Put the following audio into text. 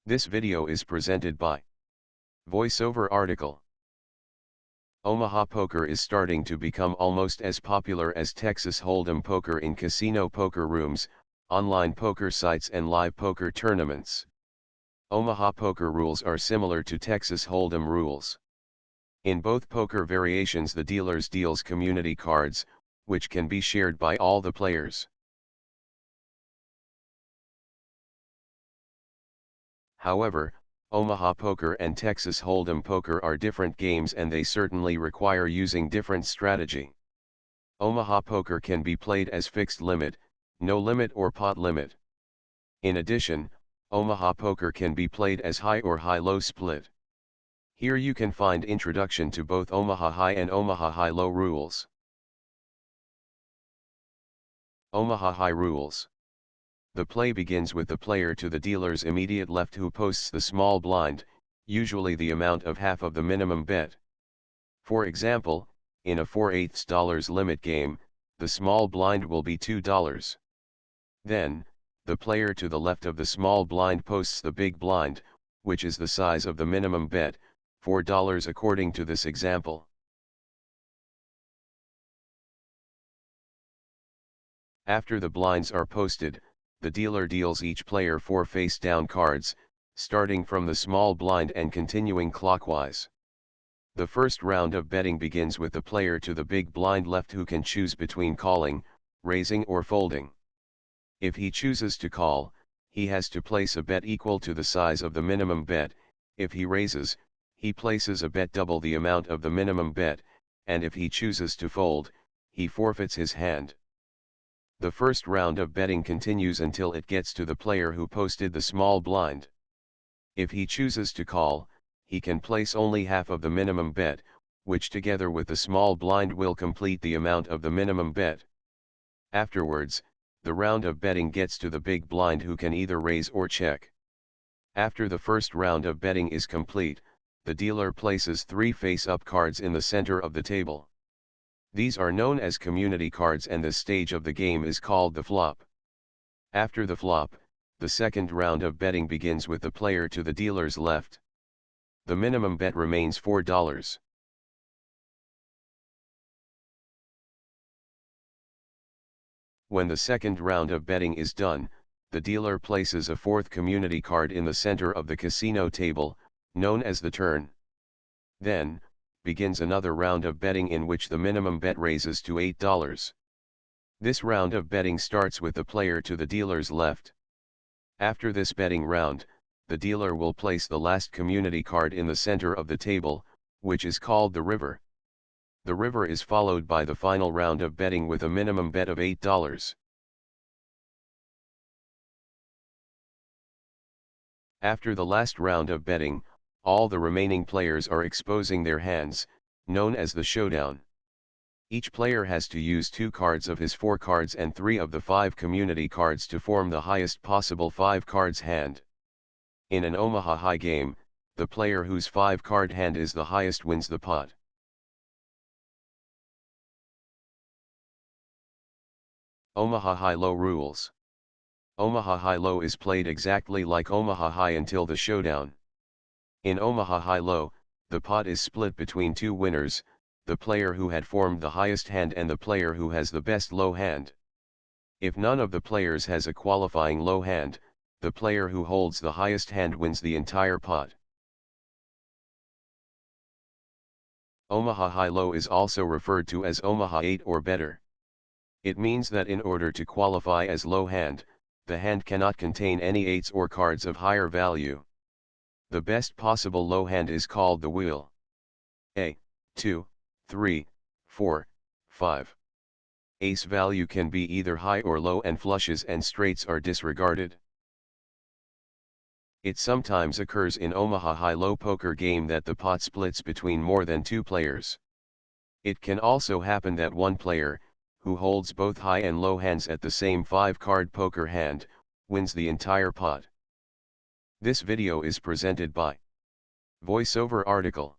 This video is presented by Voiceover Article. Omaha poker is starting to become almost as popular as Texas Hold'em poker in casino poker rooms, online poker sites and live poker tournaments. Omaha poker rules are similar to Texas Hold'em rules. In both poker variations, the dealers deals community cards, which can be shared by all the players. However, Omaha poker and Texas Hold'em poker are different games and they certainly require using different strategy. Omaha poker can be played as fixed limit, no limit or pot limit. In addition, Omaha poker can be played as high or high-low split. Here you can find introduction to both Omaha high and Omaha high-low rules. Omaha high rules. The play begins with the player to the dealer's immediate left who posts the small blind, usually the amount of half of the minimum bet. For example, in a $4/8 limit game, the small blind will be $2. Then, the player to the left of the small blind posts the big blind, which is the size of the minimum bet, $4 according to this example. After the blinds are posted, the dealer deals each player 4 face-down cards, starting from the small blind and continuing clockwise. The first round of betting begins with the player to the big blind left who can choose between calling, raising or folding. If he chooses to call, he has to place a bet equal to the size of the minimum bet. If he raises, he places a bet double the amount of the minimum bet, and if he chooses to fold, he forfeits his hand. The first round of betting continues until it gets to the player who posted the small blind. If he chooses to call, he can place only half of the minimum bet, which together with the small blind will complete the amount of the minimum bet. Afterwards, the round of betting gets to the big blind who can either raise or check. After the first round of betting is complete, the dealer places 3 face-up cards in the center of the table. These are known as community cards and this stage of the game is called the flop. After the flop, the second round of betting begins with the player to the dealer's left. The minimum bet remains $4. When the second round of betting is done, the dealer places a 4th community card in the center of the casino table, known as the turn. Then, begins another round of betting in which the minimum bet raises to $8. This round of betting starts with the player to the dealer's left. After this betting round, the dealer will place the last community card in the center of the table, which is called the river. The river is followed by the final round of betting with a minimum bet of $8. After the last round of betting, all the remaining players are exposing their hands, known as the showdown. Each player has to use 2 cards of his 4 cards and 3 of the 5 community cards to form the highest possible 5 cards hand. In an Omaha high game, the player whose 5 card hand is the highest wins the pot. Omaha high-low rules. Omaha high-low is played exactly like Omaha high until the showdown. In Omaha high-low, the pot is split between 2 winners, the player who had formed the highest hand and the player who has the best low hand. If none of the players has a qualifying low hand, the player who holds the highest hand wins the entire pot. Omaha high-low is also referred to as Omaha 8 or better. It means that in order to qualify as low hand, the hand cannot contain any 8s or cards of higher value. The best possible low hand is called the wheel. 2, 3, 4, 5. Ace value can be either high or low and flushes and straights are disregarded. It sometimes occurs in Omaha high-low poker game that the pot splits between more than 2 players. It can also happen that one player, who holds both high and low hands at the same 5-card poker hand, wins the entire pot. This video is presented by Voiceover Article.